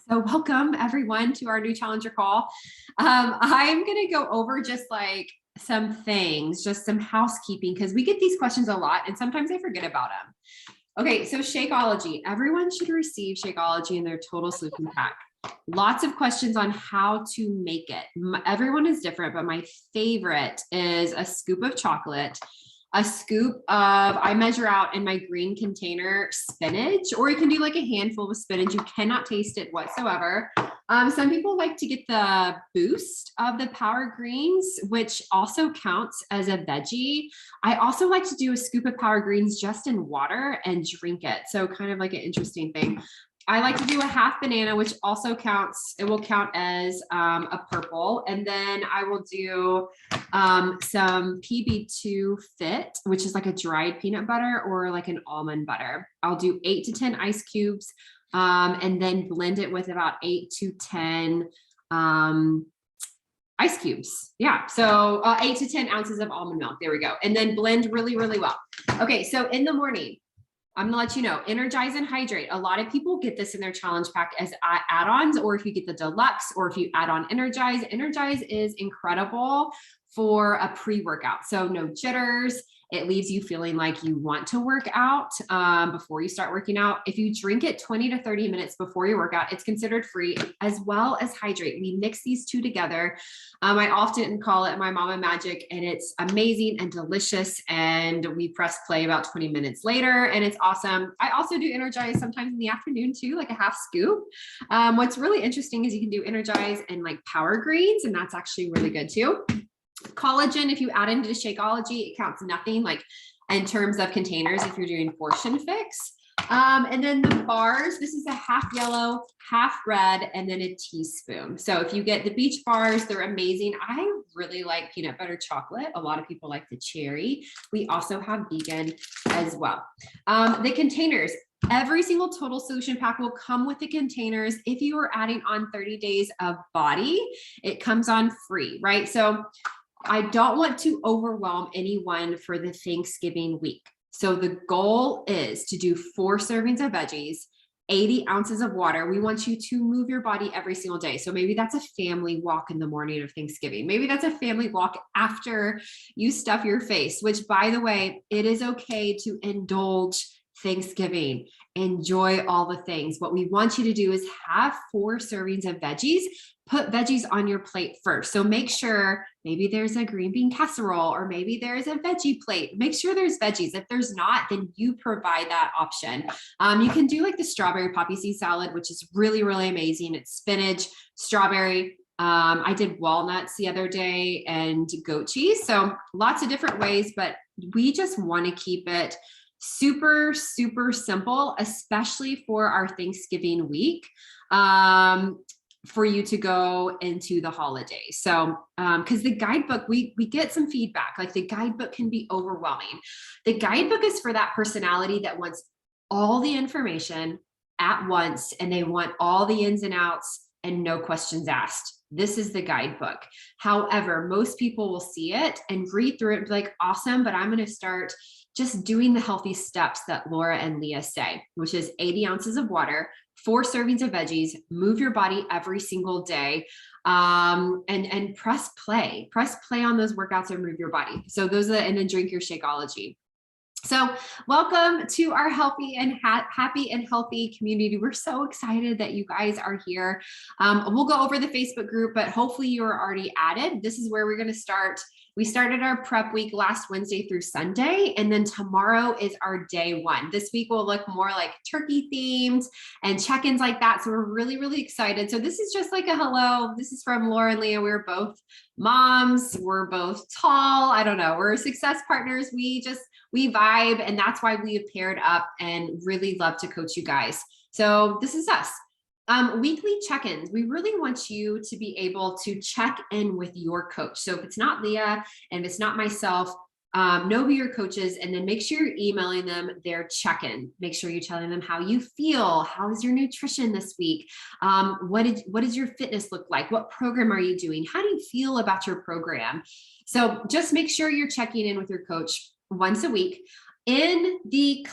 So welcome everyone to our new challenger call. I'm going to go over just like some things, just some housekeeping, because we get these questions a lot and sometimes I forget about them. Okay, so Shakeology. Everyone should receive Shakeology in their total solution pack. Lots of questions on how to make it. Everyone is different, but my favorite is a scoop of chocolate, a scoop of, I measure out in my green container, spinach, or you can do like a handful of spinach. You cannot taste it whatsoever. Some people like to get the boost of the Power Greens, which also counts as a veggie. I also like to do a scoop of Power Greens just in water and drink it. So kind of like an interesting thing. I like to do a half banana, which also counts. It will count as a purple. And then I will do some PB2 Fit, which is like a dried peanut butter or like an almond butter. I'll do 8 to 10 ice cubes and then blend it with about 8 to 10 ice cubes. Yeah. So 8 to 10 ounces of almond milk. There we go. And then blend really, really well. Okay. So in the morning, I'm gonna let you know, Energize and Hydrate. A lot of people get this in their challenge pack as add-ons, or if you get the deluxe, or if you add on Energize. Energize is incredible for a pre-workout. So no jitters. It leaves you feeling like you want to work out before you start working out. If you drink it 20 to 30 minutes before your workout, it's considered free, as well as Hydrate. We mix these two together. I often call it my Mama Magic, and it's amazing and delicious. And we press play about 20 minutes later, and it's awesome. I also do Energize sometimes in the afternoon too, like a half scoop. What's really interesting is you can do Energize and like Power Greens, and that's actually really good too. Collagen, if you add into Shakeology, it counts nothing like in terms of containers if you're doing portion fix. And then the bars, this is a half yellow, half red, and then a teaspoon. So if you get the beach bars, they're amazing. I really like peanut butter chocolate. A lot of people like the cherry. We also have vegan as well. The containers, every single total solution pack will come with the containers. If you are adding on 30 days of body, it comes on free, right? So I don't want to overwhelm anyone for the Thanksgiving week. So the goal is to do 4 servings of veggies, 80 ounces of water. We want you to move your body every single day. So maybe that's a family walk in the morning of Thanksgiving. Maybe that's a family walk after you stuff your face, which, by the way, it is okay to indulge Thanksgiving. Enjoy all the things. What we want you to do is have 4 servings of veggies. Put veggies on your plate first. So make sure maybe there's a green bean casserole, or maybe there's a veggie plate. Make sure there's veggies. If there's not, then you provide that option. You can do like the strawberry poppy seed salad, which is really, really amazing. It's spinach, strawberry. I did walnuts the other day and goat cheese. So lots of different ways, but we just want to keep it super, super simple, especially for our Thanksgiving week. For you to go into the holidays. So, because the guidebook, we get some feedback, like the guidebook can be overwhelming. The guidebook is for that personality that wants all the information at once, and they want all the ins and outs and no questions asked. This is the guidebook. However, most people will see it and read through it and be like, awesome, but I'm going to start just doing the healthy steps that Laura and Leah say, which is 80 ounces of water, 4 servings of veggies, move your body every single day, and press play on those workouts and move your body. So those are, and then drink your Shakeology. So welcome to our healthy and happy and healthy community. We're so excited that you guys are here. We'll go over the Facebook group, but hopefully you are already added. This is where we're going to start. We started our prep week last Wednesday through Sunday, and then tomorrow is our day 1. This week will look more like turkey themed and check-ins like that. So we're really, really excited. So this is just like a hello. This is from Laura and Leah. We're both moms. We're both tall. I don't know. We're success partners. We vibe, and that's why we have paired up and really love to coach you guys. So this is us. Weekly check-ins. We really want you to be able to check in with your coach. So if it's not Leah and if it's not myself, know who your coach is, and then make sure you're emailing them their check-in. Make sure you're telling them how you feel. How is your nutrition this week? What does your fitness look like? What program are you doing? How do you feel about your program? So just make sure you're checking in with your coach once a week. in the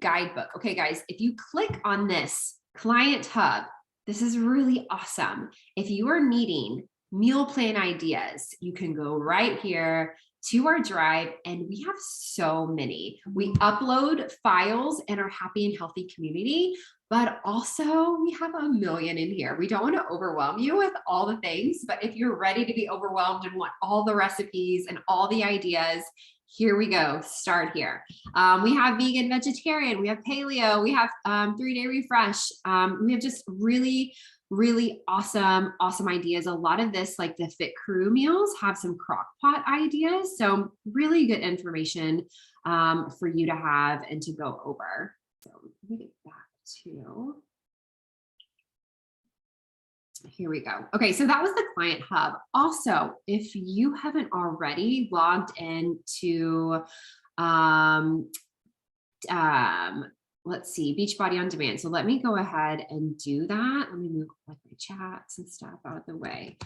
guidebook. Okay, guys, if you click on this client hub, this is really awesome. If you are needing meal plan ideas, you can go right here to our drive, and we have so many. We upload files in our happy and healthy community, but also we have a million in here. We don't want to overwhelm you with all the things, but if you're ready to be overwhelmed and want all the recipes and all the ideas, here we go. Start here. We have vegan, vegetarian, we have paleo, we have 3-day refresh. We have just really awesome ideas. A lot of this, like the Fit Crew meals, have some crock pot ideas. So really good information for you to have and to go over. So let me get back to, here we go. Okay, so that was the client hub. Also, if you haven't already logged into, let's see, Beachbody On Demand. So let me go ahead and do that. Let me move like my chats and stuff out of the way.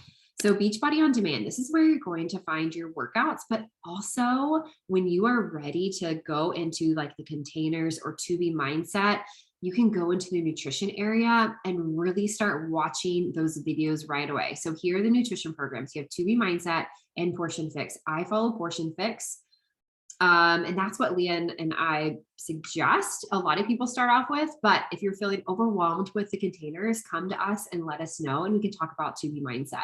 So Beachbody On Demand, this is where you're going to find your workouts, but also when you are ready to go into like the containers or To Be Mindset, you can go into the nutrition area and really start watching those videos right away. So here are the nutrition programs. You have To Be Mindset and Portion Fix. I follow Portion Fix. And that's what Leah and I suggest a lot of people start off with. But if you're feeling overwhelmed with the containers, come to us and let us know, and we can talk about To Be Mindset.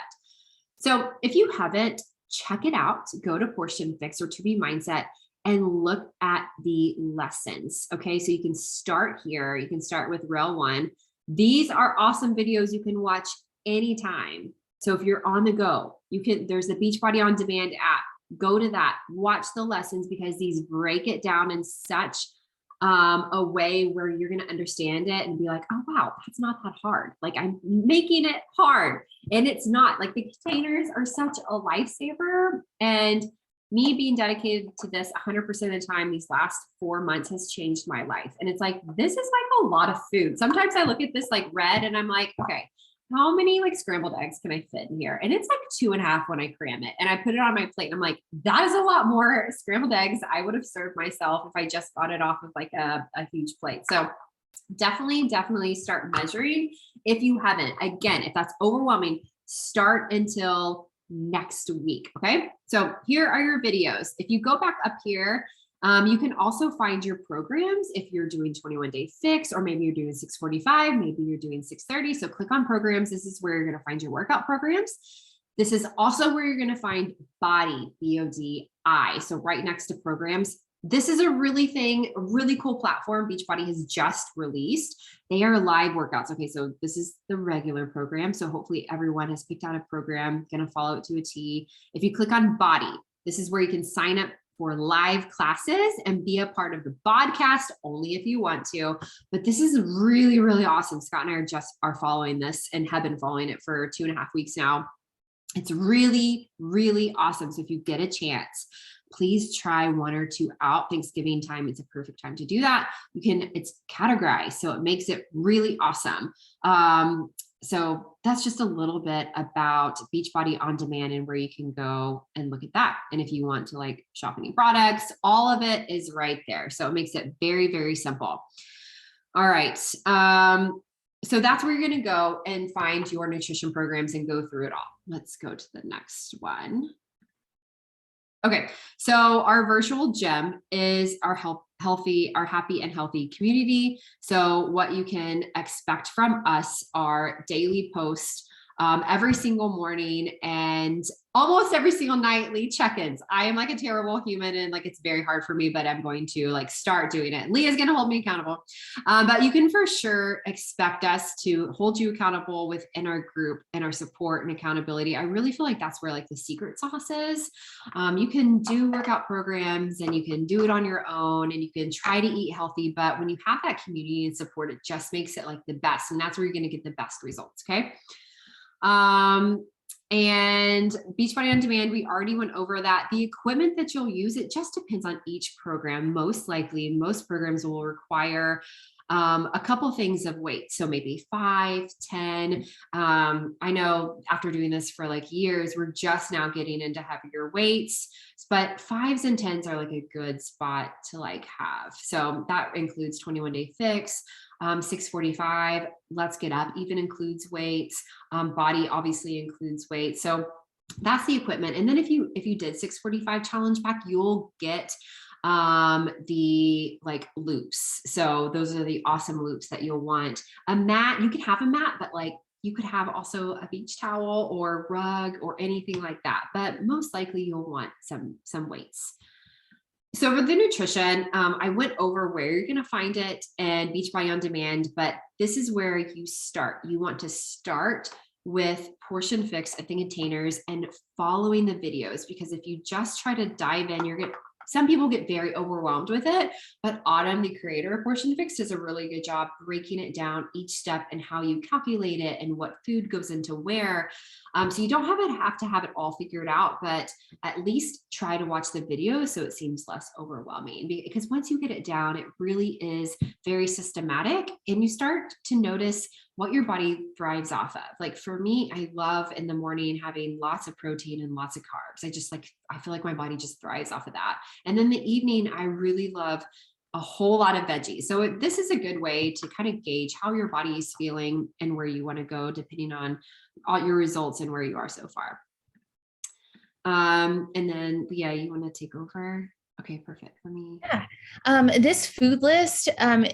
So if you haven't, check it out. Go to Portion Fix or To Be Mindset and look at the lessons. Okay, so you can start here. You can start with Rail 1. These are awesome videos you can watch anytime. So if you're on the go, there's the Beachbody On Demand app. Go to that, watch the lessons, because these break it down in such a way where you're going to understand it and be like, oh, wow, that's not that hard. Like, I'm making it hard. And it's not. Like, the containers are such a lifesaver. And me being dedicated to this 100% of the time these last 4 months has changed my life. And it's like, this is like a lot of food. Sometimes I look at this like red and I'm like, okay, how many like scrambled eggs can I fit in here? And it's like 2.5 when I cram it. And I put it on my plate and I'm like, that is a lot more scrambled eggs I would have served myself if I just got it off of like a huge plate. So definitely start measuring if you haven't. Again, if that's overwhelming, start until next week. Okay. So here are your videos. If you go back up here, you can also find your programs if you're doing 21-day fix, or maybe you're doing 645, maybe you're doing 630. So click on programs. This is where you're going to find your workout programs. This is also where you're going to find Body, BODI. So right next to programs. This is a really cool platform Beachbody has just released. They are live workouts. Okay, so this is the regular program. So hopefully everyone has picked out a program, going to follow it to a T. If you click on Body, this is where you can sign up for live classes and be a part of the podcast only if you want to. But this is really awesome. Scott and I are following this and have been following it for 2.5 weeks now. It's really awesome. So if you get a chance, please try 1 or 2 out. Thanksgiving time, it's a perfect time to do that. It's categorized, so it makes it really awesome. So that's just a little bit about Beachbody On Demand and where you can go and look at that. And if you want to like shop any products, all of it is right there. So it makes it very simple. All right. So that's where you're going to go and find your nutrition programs and go through it all. Let's go to the next one. Okay, so our virtual gym is our happy and healthy community. So what you can expect from us are daily posts every single morning and almost every single nightly check-ins. I am like a terrible human and like it's very hard for me, but I'm going to like start doing it. Leah's going to hold me accountable. But you can for sure expect us to hold you accountable within our group and our support and accountability. I really feel like that's where like the secret sauce is. You can do workout programs and you can do it on your own and you can try to eat healthy, but when you have that community and support, it just makes it like the best. And that's where you're going to get the best results. Okay. And Beachbody On Demand, we already went over that. The equipment that you'll use, it just depends on each program. Most likely, most programs will require a couple things of weight. So maybe 5, 10. I know after doing this for like years, we're just now getting into heavier weights, but 5s and 10s are like a good spot to like have. So that includes 21-day fix, 645, let's get up even includes weights. Body obviously includes weight. So that's the equipment. And then if you did 645 challenge pack, you'll get the like loops. So those are the awesome loops that you'll want. A mat, you can have a mat, but like you could have also a beach towel or rug or anything like that. But most likely you'll want some weights. So with the nutrition, I went over where you're going to find it and Beachbody On Demand, but this is where you start. You want to start with Portion Fix at the containers and following the videos, because if you just try to dive in, some people get very overwhelmed with it, but Autumn, the creator of Portion Fix, does a really good job breaking it down each step and how you calculate it and what food goes into where. So you don't have to have it all figured out, but at least try to watch the video so it seems less overwhelming, because once you get it down, it really is very systematic and you start to notice what your body thrives off of. Like for me, I love in the morning having lots of protein and lots of carbs. I feel like my body just thrives off of that. And then the evening, I really love a whole lot of veggies. So this is a good way to kind of gauge how your body is feeling and where you want to go, depending on all your results and where you are so far. And then, yeah, you want to take over? Okay, perfect for me. Yeah. This food list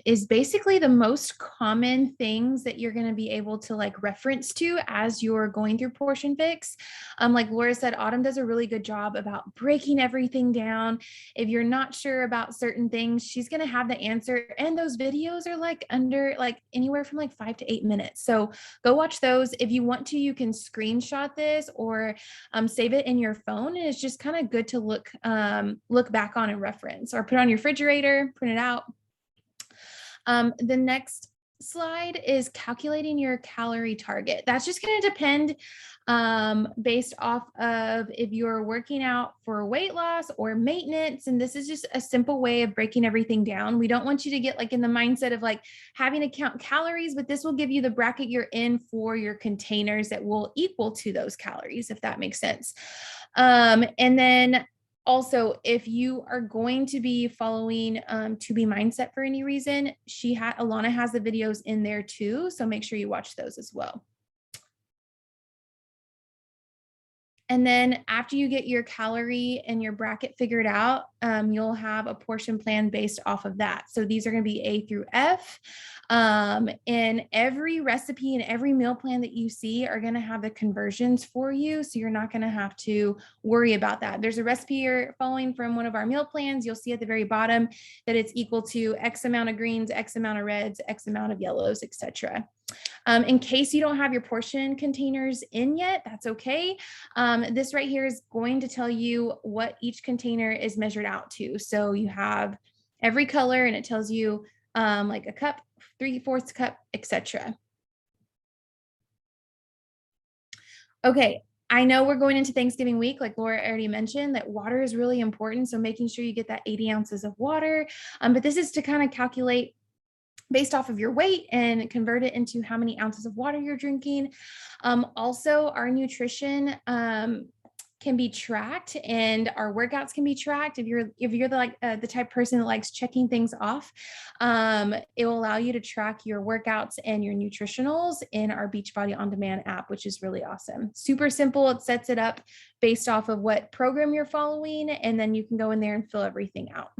is basically the most common things that you're going to be able to like reference to as you're going through Portion Fix. Like Laura said, Autumn does a really good job about breaking everything down. If you're not sure about certain things, she's going to have the answer. And those videos are like under like anywhere from like 5 to 8 minutes. So go watch those. If you want to, you can screenshot this or save it in your phone. And it's just kind of good to look back on and reference, or put on your refrigerator, print it out. The next slide is calculating your calorie target. That's just going to depend based off of if you're working out for weight loss or maintenance. And this is just a simple way of breaking everything down. We don't want you to get like in the mindset of like having to count calories, but this will give you the bracket you're in for your containers that will equal to those calories, if that makes sense. And then also, if you are going to be following To Be Mindset for any reason, Alana has the videos in there too. So make sure you watch those as well. And then after you get your calorie and your bracket figured out, you'll have a portion plan based off of that. So these are going to be A through F. And every recipe and every meal plan that you see are going to have the conversions for you. So you're not going to have to worry about that. There's a recipe you're following from one of our meal plans. You'll see at the very bottom that it's equal to X amount of greens, X amount of reds, X amount of yellows, etc. In case you don't have your portion containers in yet, that's okay. This right here is going to tell you what each container is measured out to. So you have every color and it tells you like a cup, 3/4 cup, etc. Okay. I know we're going into Thanksgiving week, like Laura already mentioned, that water is really important. So making sure you get that 80 ounces of water. But this is to kind of calculate based off of your weight and convert it into how many ounces of water you're drinking. Also, our nutrition can be tracked and our workouts can be tracked. If you're the type of person that likes checking things off, it will allow you to track your workouts and your nutritionals in our Beachbody On Demand app, which is really awesome. Super simple. It sets it up based off of what program you're following, and then you can go in there and fill everything out.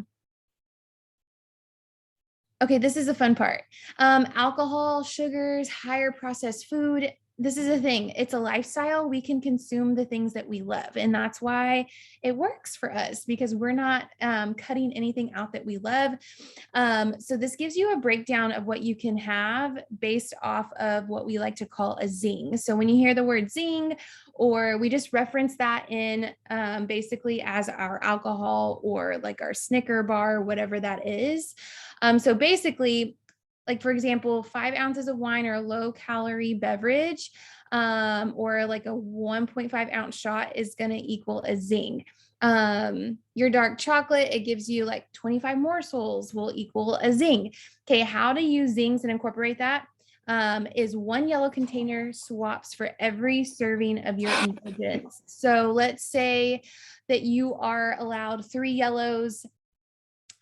Okay, this is the fun part. Alcohol, sugars, higher processed food. This is a thing. It's a lifestyle. We can consume the things that we love. And that's why it works for us, because we're not cutting anything out that we love. So this gives you a breakdown of what you can have based off of what we like to call a zing. So when you hear the word zing, or we just reference that in basically as our alcohol or like our Snicker bar, whatever that is. So basically, like for example, 5 ounces of wine or a low calorie beverage, or like a 1.5 ounce shot is going to equal a zing. Your dark chocolate, it gives you like 25 morsels will equal a zing. Okay, how to use zings and incorporate that is 1 yellow container swaps for every serving of your ingredients. So let's say that you are allowed 3 yellows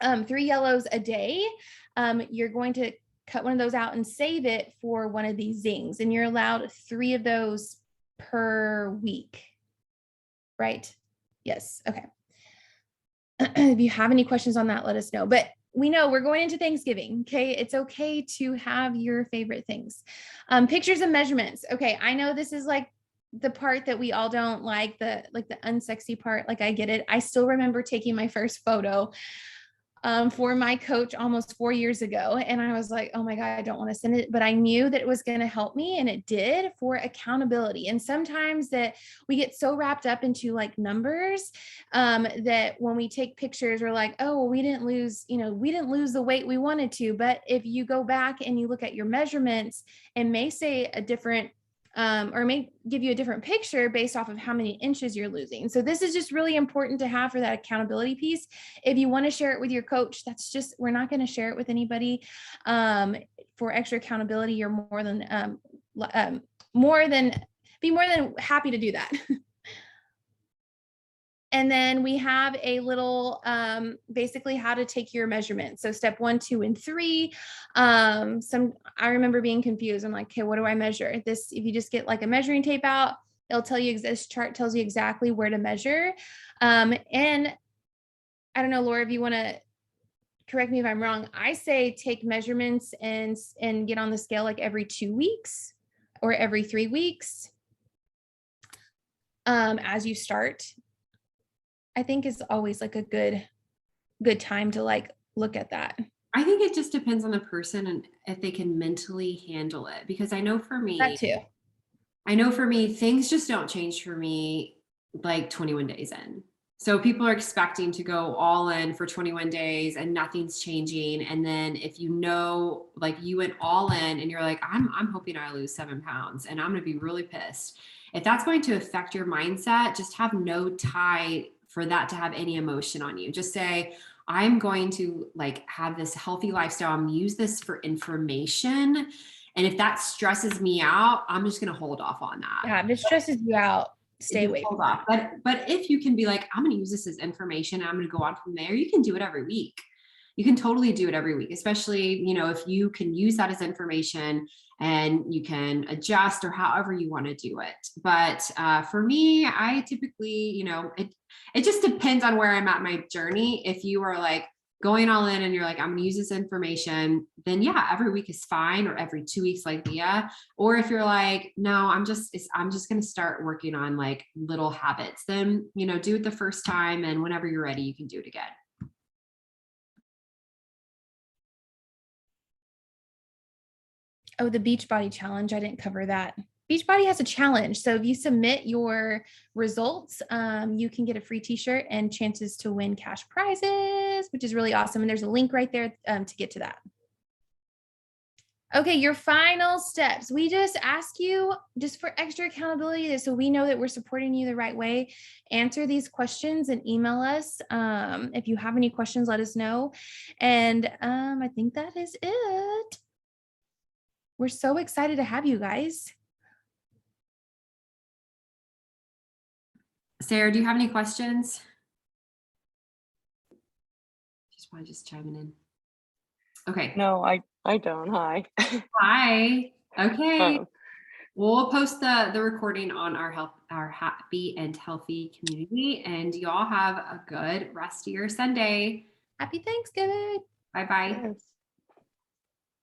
a day. You're going to cut one of those out and save it for one of these zings, and you're allowed 3 of those per week, right? Yes. Okay. If you have any questions on that, let us know. But we know we're going into Thanksgiving. Okay. It's okay to have your favorite things. Pictures and measurements. Okay. I know this is like the part that we all don't like, the unsexy part. Like, I get it. I still remember taking my first photo for my coach almost 4 years ago. And I was like, oh my God, I don't want to send it, but I knew that it was going to help me, and it did, for accountability. And sometimes that we get so wrapped up into like numbers that when we take pictures, we're like, oh, well, we didn't lose the weight we wanted to. But if you go back and you look at your measurements, it may say a different or may give you a different picture based off of how many inches you're losing. So this is just really important to have for that accountability piece. If you want to share it with your coach, we're not going to share it with anybody. For extra accountability, you're more than happy to do that. And then we have a little, basically how to take your measurements. So step 1, 2, and 3. I remember being confused. I'm like, okay, what do I measure? If you just get like a measuring tape out, it'll tell you, this chart tells you exactly where to measure. And I don't know, Laura, if you want to correct me if I'm wrong, I say take measurements and get on the scale like every 2 weeks or every 3 weeks as you start. I think is always like a good time to like look at that. I think it just depends on the person and if they can mentally handle it. Because I know for me, things just don't change for me like 21 days in. So people are expecting to go all in for 21 days and nothing's changing. And then if like you went all in and you're like, I'm hoping I lose 7 pounds and I'm going to be really pissed. If that's going to affect your mindset, just have no tie for that to have any emotion on you. Just say, I'm going to like have this healthy lifestyle. I'm gonna use this for information. And if that stresses me out, I'm just going to hold off on that. Yeah, if it stresses you out, stay away from that. But if you can be like, I'm going to use this as information, I'm going to go on from there, you can do it every week. You can totally do it every week, especially, if you can use that as information and you can adjust or however you want to do it. But for me, I typically, it just depends on where I'm at my journey. If you are like going all in and you're like, I'm going to use this information, then yeah, every week is fine, or every 2 weeks like Leah. Or if you're like, no, I'm just going to start working on like little habits, then, do it the first time. And whenever you're ready, you can do it again. Oh, the Beachbody challenge. I didn't cover that. Beachbody has a challenge. So if you submit your results, you can get a free t-shirt and chances to win cash prizes, which is really awesome. And there's a link right there to get to that. Okay, your final steps. We just ask you, just for extra accountability, so we know that we're supporting you the right way, answer these questions and email us. If you have any questions, let us know. And I think that is it. We're so excited to have you guys. Sarah, do you have any questions? Just chiming in. Okay. No, I don't. Hi. Hi. Okay. We'll post the recording on our Happy and Healthy community, and y'all have a good rest of your Sunday. Happy Thanksgiving. Bye-bye. Yes.